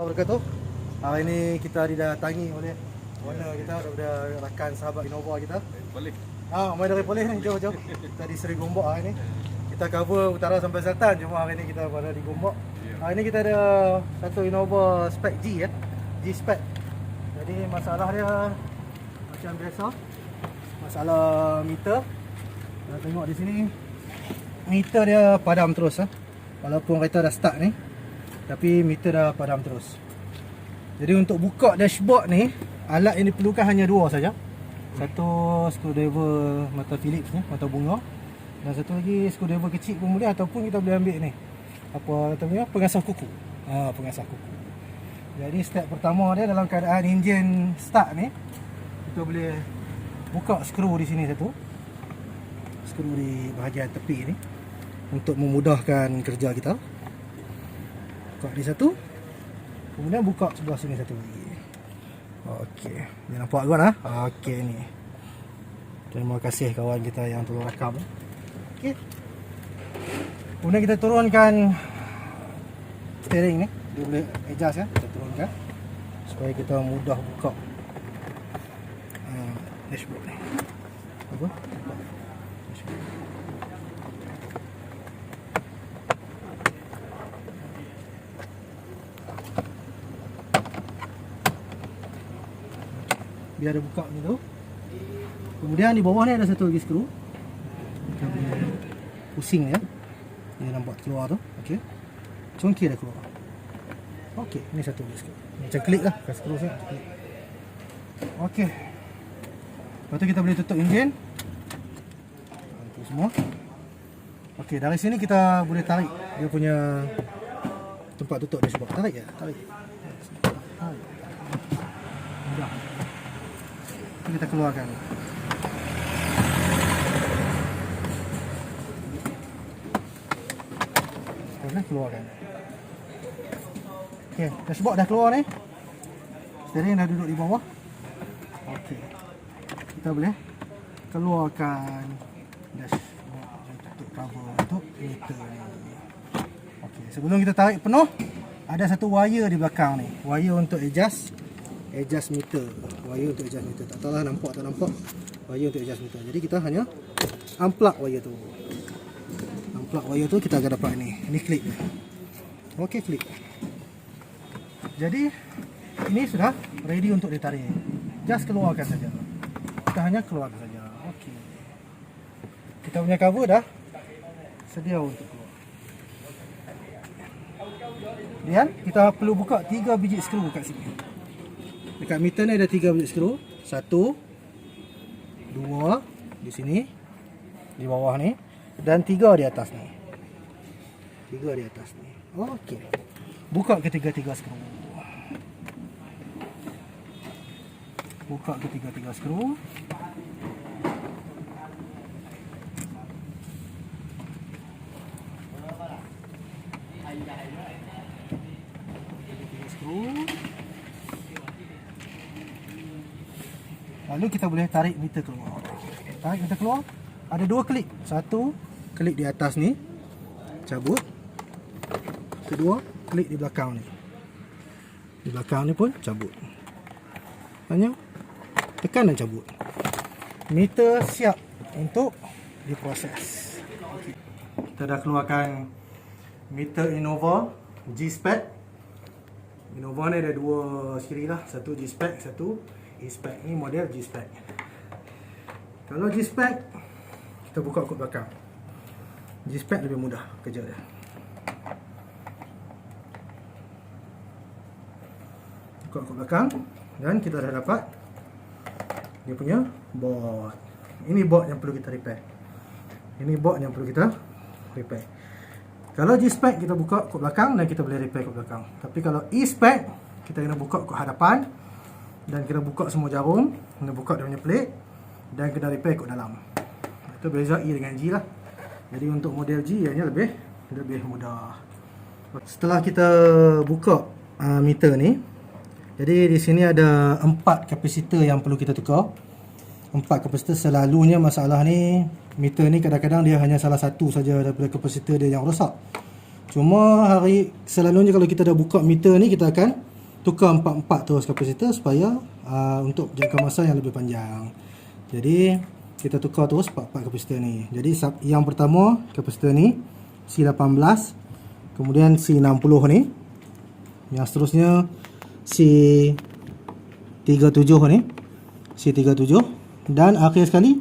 Wabarakatuh. Hari ini kita didatangi oleh owner kita daripada rakan sahabat Innova kita. Boleh. Mai dari Perlis ni, jom. Kita di Seri Gombak hari ni. Kita cover utara sampai selatan, cuma hari ni kita berada di Gombak. Hari ni kita ada satu Innova spec G ya. G spec. Jadi masalah dia macam biasa. Masalah meter. Kita tengok di sini meter dia padam terus walaupun kereta dah start ni, tapi meter dah padam terus. Jadi untuk buka dashboard ni, alat yang diperlukan hanya dua saja. Satu screwdriver mata Phillips ni, mata bunga, dan satu lagi screwdriver kecil pun boleh, ataupun kita boleh ambil ni, apa namanya, pengasah kuku. Pengasah kuku. Jadi step pertama dia dalam keadaan enjin start ni, kita boleh buka skru di sini satu. Skru di bahagian tepi ni untuk memudahkan kerja kita. Buka di satu, kemudian buka sebelah sini satu lagi. Okey, dia nampak kan okey ni. Terima kasih kawan kita yang tolong rakam. Okey. Kemudian kita turunkan steering ni, dia boleh adjust kita turunkan supaya kita mudah buka dashboard ni. Apa? Biar dia buka ni tu. Kemudian di bawah ni ada satu lagi skru. Kita boleh pusing ya. Dia nampak keluar tu. Okey. Congkir dah keluar. Okey, ni satu lagi skru. Macam klik lah kat skru saya. Okey. Lepas tu kita boleh tutup enjin. Itu semua. Okey, dari sini kita boleh tarik dia punya tempat tutup dashboard. Tarik ya, tarik. Mudah. Kita keluarkan. Kita keluarkan. Okey, dashboard dah keluar ni. Steering dah duduk di bawah. Okey. Kita boleh keluarkan dashboard dan tutup cover untuk meter ni. Okey, sebelum kita tarik penuh, ada satu wire di belakang ni. Wire untuk adjust meter. Wire untuk adjust meter. Tak tahulah nampak tak nampak. Wire untuk adjust meter. Jadi kita hanya unplug wire tu. Unplug wire tu kita akan dapat ni. Ini klip. Okey, klip. Jadi ini sudah ready untuk ditarik. Just keluarkan saja. Kita hanya keluarkan saja. Okey. Kita punya cover dah sedia untuk keluar. Kemudian kita perlu buka 3 biji skru kat sini. Dekat meter ni ada 3 biji skru. 1, 2 di sini, di bawah ni, dan 3 di atas ni. 3 di atas ni. Okey. Buka ketiga-tiga skru. Buka ketiga-tiga skru. Lalu kita boleh tarik meter keluar. Tarik meter keluar. Ada 2 klik. Satu, klik di atas ni, cabut. Kedua, klik di belakang ni. Di belakang ni pun cabut. Hanya tekan dan cabut. Meter siap untuk diproses. Kita dah keluarkan meter Innova G-Spec. Innova ni ada 2 siri lah. Satu G-Spec, satu E-Spec. Ni model G-Spec. Kalau G-Spec, kita buka kod belakang. G-Spec lebih mudah kerja dia. Buka kod belakang. Dan kita dah dapat dia punya board. Ini board yang perlu kita repair. Ini board yang perlu kita repair. Kalau G-Spec kita buka kod belakang dan kita boleh repair kod belakang. Tapi kalau E-Spec, kita kena buka kod hadapan dan kena buka semua jarum, kena buka dia punya plate dan kena repair kod dalam. Itu beza E dengan G lah. Jadi untuk model G ianya lebih mudah. Setelah kita buka meter ni, jadi di sini ada 4 kapasitor yang perlu kita tukar. 4 kapasitor. Selalunya masalah ni, meter ni kadang-kadang dia hanya salah satu saja daripada kapasitor dia yang rosak. Cuma selalunya kalau kita dah buka meter ni, kita akan tukar 4-4 terus kapasitor supaya untuk jangka masa yang lebih panjang. Jadi kita tukar terus 4-4 kapasitor ni. Jadi yang pertama kapasitor ni C18, kemudian C60 ni, yang seterusnya C37 ni, C37, dan akhir sekali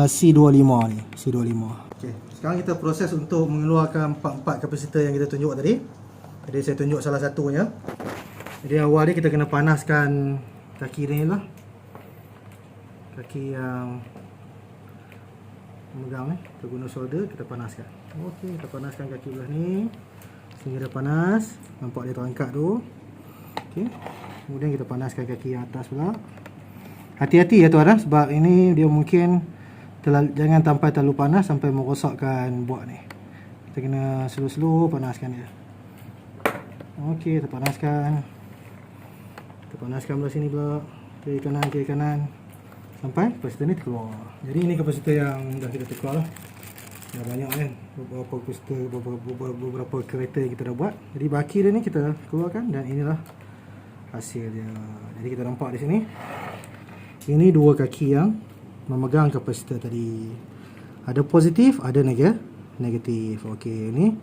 C25 ni, C25. Okey, sekarang kita proses untuk mengeluarkan 4-4 kapasitor yang kita tunjuk tadi. Jadi saya tunjuk salah satunya. Jadi awal ni kita kena panaskan kaki ni lah, kaki yang memegang ni, kita guna solder, kita panaskan. Okey, kita panaskan kaki belah ni sehingga dia panas. Nampak dia terangkat tu. Okey, kemudian kita panaskan kaki yang atas pula. Hati-hati ya tuan, sebab ini dia mungkin jangan sampai terlalu panas sampai merosakkan board ni. Kita kena slow-slow panaskan dia. Okey, kita panaskan. Kita panaskan belah sini pula, kiri kanan sampai kapasitor ni keluar. Jadi ini kapasitor yang dah kita tukar lah. Dah banyak kan, beberapa kapasitor, beberapa kereta yang kita dah buat. Jadi baki dia ni kita keluarkan dan inilah hasil dia. Jadi kita nampak di sini, ini dua kaki yang memegang kapasitor tadi. Ada positif, ada negatif. Okey, ini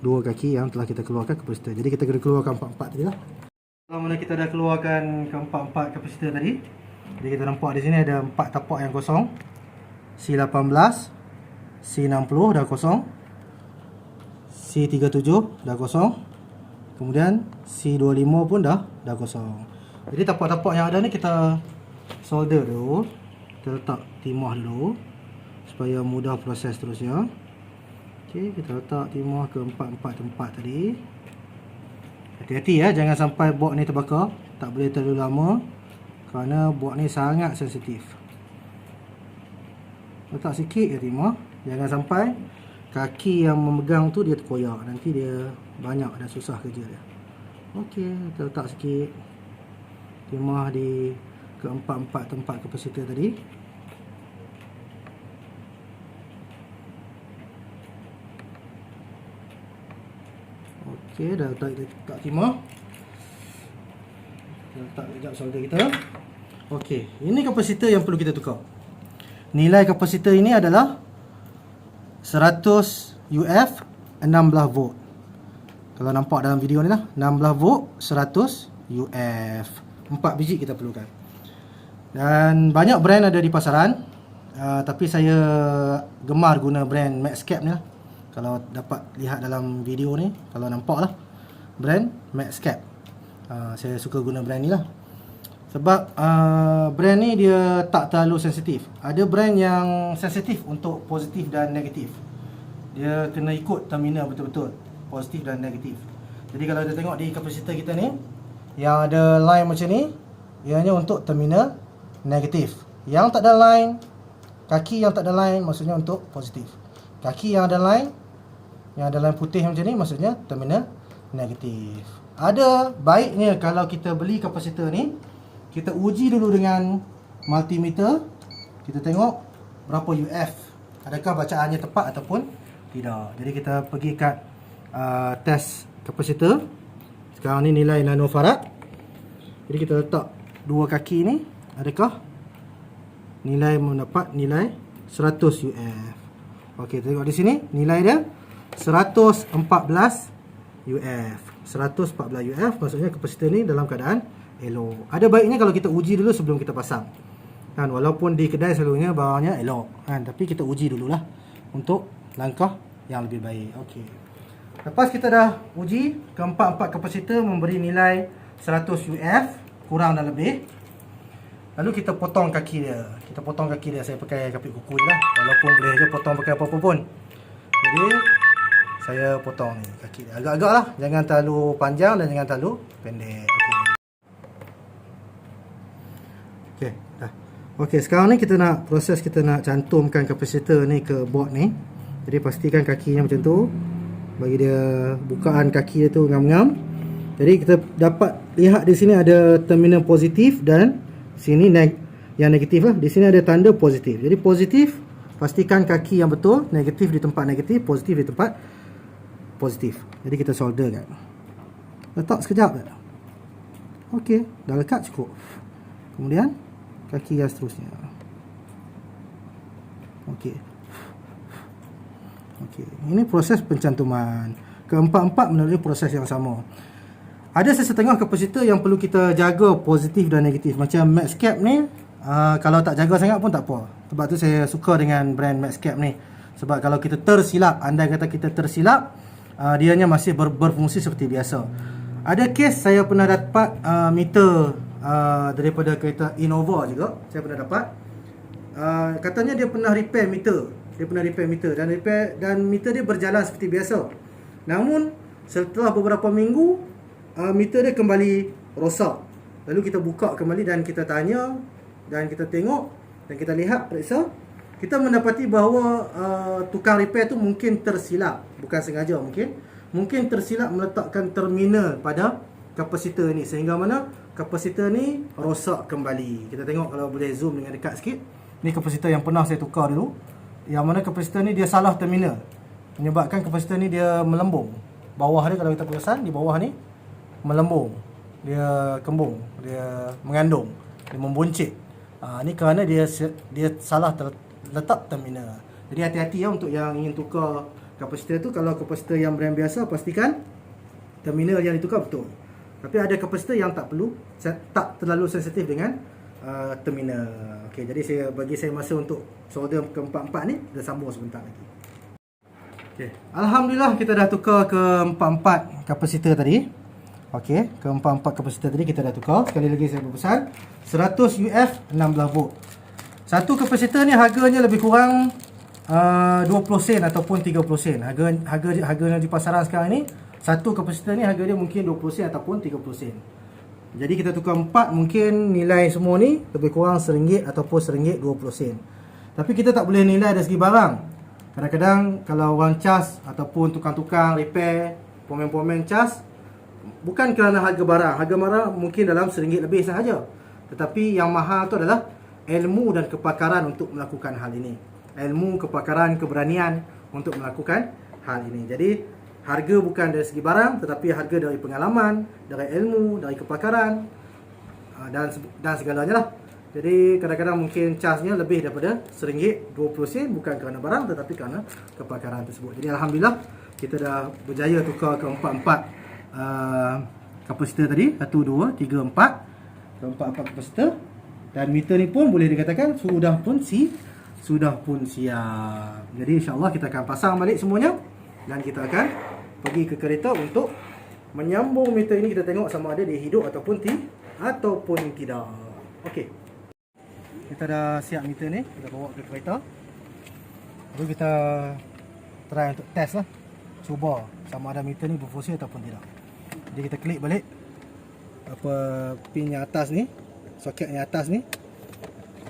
dua kaki yang telah kita keluarkan kapasitor. Jadi kita kena keluarkan 4-4 tadi lah. Kalau mana kita dah keluarkan ke-4-4 kapasitor tadi, jadi kita nampak di sini ada 4 tapak yang kosong. C18, C60 dah kosong, C37 dah kosong, kemudian C25 pun dah kosong. Jadi tapak-tapak yang ada ni kita solder dulu. Kita letak timah dulu supaya mudah proses terusnya. Okey, kita letak timah ke 4-4 tempat tadi. Hati-hati ya, jangan sampai board ni terbakar. Tak boleh terlalu lama kerana board ni sangat sensitif. Letak sikit je timah. Jangan sampai kaki yang memegang tu dia terkoyak. Nanti dia banyak dan susah kerja dia. Okey, kita letak sikit timah di ke-4-4 tempat kapasitor tadi. Okey, dah letak timah. Kita letak sekejap solder kita. Okey, ini kapasitor yang perlu kita tukar. Nilai kapasitor ini adalah 100 UF 16 volt. Kalau nampak dalam video ni lah, 16 volt 100 UF. 4 biji kita perlukan. Dan banyak brand ada di pasaran, tapi saya gemar guna brand Maxcap ni lah. Kalau dapat lihat dalam video ni, kalau nampak lah, brand Maxcap. Saya suka guna brand ni lah. Sebab brand ni dia tak terlalu sensitif. Ada brand yang sensitif untuk positif dan negatif. Dia kena ikut terminal betul-betul, positif dan negatif. Jadi kalau kita tengok di kapasitor kita ni, yang ada line macam ni, ianya untuk terminal negatif. Yang tak ada line, kaki yang tak ada line maksudnya untuk positif. Kaki yang ada line putih macam ni maksudnya terminal negatif. Ada baiknya kalau kita beli kapasitor ni, kita uji dulu dengan multimeter. Kita tengok berapa UF, adakah bacaannya tepat ataupun tidak. Jadi kita pergi kat test kapasitor. Sekarang ni nilai nanofarad. Jadi kita letak dua kaki ni, adakah nilai mendapat nilai 100 UF. Okey, tengok di sini nilai dia 114 UF. 114 UF maksudnya kapasitor ni dalam keadaan elok. Ada baiknya kalau kita uji dulu sebelum kita pasang. Kan, walaupun di kedai selalunya barangnya elok kan, tapi kita uji dululah untuk langkah yang lebih baik. Okey. Lepas kita dah uji ke-4 kapasitor memberi nilai 100 UF kurang dan lebih. Lalu kita potong kaki dia. Kita potong kaki dia. Saya pakai kapit kuku je lah, walaupun boleh je potong pakai apa-apa pun. Jadi saya potong ni kaki dia agak-agak lah, jangan terlalu panjang dan jangan terlalu pendek. Okey, dah. Okey, sekarang ni kita nak proses, kita nak cantumkan kapasitor ni ke board ni. Jadi pastikan kakinya macam tu, bagi dia bukaan kaki dia tu ngam-ngam. Jadi kita dapat lihat di sini ada terminal positif dan sini yang negatif lah. Di sini ada tanda positif. Jadi positif, pastikan kaki yang betul, negatif di tempat negatif, positif di tempat positif. Jadi kita solder kan. Letak sekejap tak? Okey, dah lekat cukup. Kemudian kaki yang seterusnya. Okey. Okey, ini proses pencantuman. Keempat-empat melalui proses yang sama. Ada sesetengah kapasitor yang perlu kita jaga positif dan negatif. Macam Maxcap ni, kalau tak jaga sangat pun tak apa. Sebab tu saya suka dengan brand Maxcap ni. Sebab kalau kita tersilap, andai kata kita tersilap, dianya masih berfungsi seperti biasa. Ada kes saya pernah dapat meter daripada kereta Innova juga. Saya pernah dapat. Katanya dia pernah repair meter. Dan meter dia berjalan seperti biasa. Namun setelah beberapa minggu meter dia kembali rosak. Lalu kita buka kembali dan kita tanya dan kita tengok dan kita lihat periksa, kita mendapati bahawa tukang repair tu mungkin tersilap, bukan sengaja mungkin tersilap meletakkan terminal pada kapasitor ni sehingga mana kapasitor ni rosak kembali. Kita tengok kalau boleh zoom dengan dekat sikit. Ni kapasitor yang pernah saya tukar dulu. Yang mana kapasitor ni dia salah terminal, menyebabkan kapasitor ni dia melembung. Bawah dia kalau kita perasan di bawah ni melembung, dia kembung, dia mengandung, dia membuncit. Ni kerana dia salah letak terminal. Jadi hati-hati ya untuk yang ingin tukar kapasitor tu. Kalau kapasitor yang brand biasa, pastikan terminal yang ditukar betul. Tapi ada kapasitor yang tak terlalu sensitif dengan terminal. Okey, jadi bagi saya masa untuk solder keempat-empat ni, kita sambung sebentar lagi. Okey, alhamdulillah kita dah tukar keempat-empat kapasitor tadi. Okey, keempat-empat kapasitor tadi kita dah tukar. Sekali lagi saya berpesan 100 UF 16 volt. Satu kapasitor ni harganya lebih kurang 20 sen ataupun 30 sen. Harga di pasaran sekarang ni, satu kapasitor ni harga dia mungkin 20 sen ataupun 30 sen. Jadi kita tukar 4, mungkin nilai semua ni lebih kurang RM1 ataupun RM1.20. Tapi kita tak boleh nilai dari segi barang. Kadang-kadang kalau orang cas ataupun tukang-tukang repair, pomen-pomen cas, bukan kerana harga barang. Harga barang mungkin dalam RM1 lebih sahaja. Tetapi yang mahal tu adalah ilmu dan kepakaran untuk melakukan hal ini. Ilmu, kepakaran, keberanian untuk melakukan hal ini. Jadi harga bukan dari segi barang, tetapi harga dari pengalaman, dari ilmu, dari kepakaran, dan segalanya lah. Jadi kadang-kadang mungkin casnya lebih daripada RM1.20, bukan kerana barang tetapi kerana kepakaran tersebut. Jadi alhamdulillah kita dah berjaya tukar keempat-empat kapasitor tadi. 1, 2, 3, 4. Keempat-empat kapasitor. Dan meter ni pun boleh dikatakan sudah pun siap. Jadi insya-Allah kita akan pasang balik semuanya dan kita akan pergi ke kereta untuk menyambung meter ini. Kita tengok sama ada dia hidup ataupun tidak. Okey. Kita dah siap meter ni, kita bawa ke kereta. Lalu kita try untuk test lah. Cuba sama ada meter ni berfungsi ataupun tidak. Jadi kita klik balik apa pin yang atas ni, soket yang atas ni.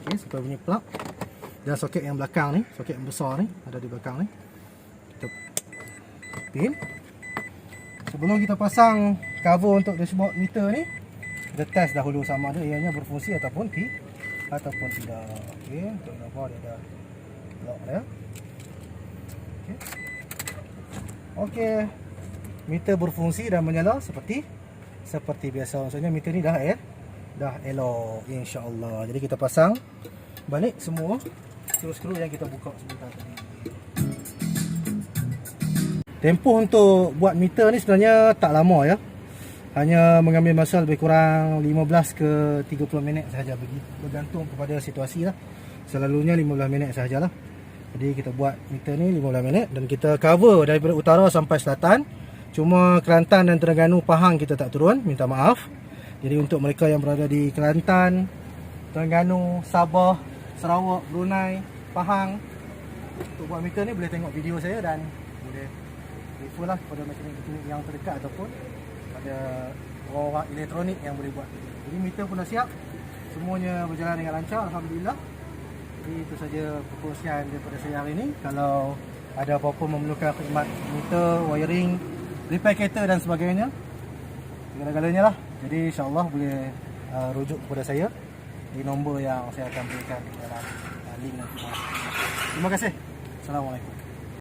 Okey, supaya bunyi plug. Dan soket yang belakang ni, soket yang besar ni ada di belakang ni. Kita pin. Sebelum kita pasang cover untuk dashboard meter ni, kita test dahulu sama ada ianya berfungsi ataupun tidak. Okey, untuk cover dia ada lock dia. Okey. Okey. Meter berfungsi dan menyala seperti biasa. Maksudnya meter ni dah elok, insya-Allah. Jadi kita pasang balik semua skru-skru yang kita buka sebentar tadi. Tempoh untuk buat meter ni sebenarnya tak lama ya. Hanya mengambil masa lebih kurang 15 ke 30 minit sahaja, bergantung kepada situasi lah. Selalunya 15 minit sahajalah. Jadi kita buat meter ni 15 minit dan kita cover daripada utara sampai selatan. Cuma Kelantan dan Terengganu, Pahang kita tak turun, minta maaf. Jadi untuk mereka yang berada di Kelantan, Terengganu, Sabah, Sarawak, Brunei, Pahang, untuk buat meter ni boleh tengok video saya dan boleh refer lah kepada mekanik yang terdekat ataupun pada orang-orang elektronik yang boleh buat. Jadi meter pun dah siap, semuanya berjalan dengan lancar, alhamdulillah. Jadi itu saja perkongsian daripada saya hari ini. Kalau ada apa-apa memerlukan khidmat meter, wiring, repair kereta dan sebagainya, segala-galanya lah. Jadi insya-Allah boleh rujuk kepada saya di nombor yang saya akan berikan dalam link nanti. Terima kasih. Assalamualaikum.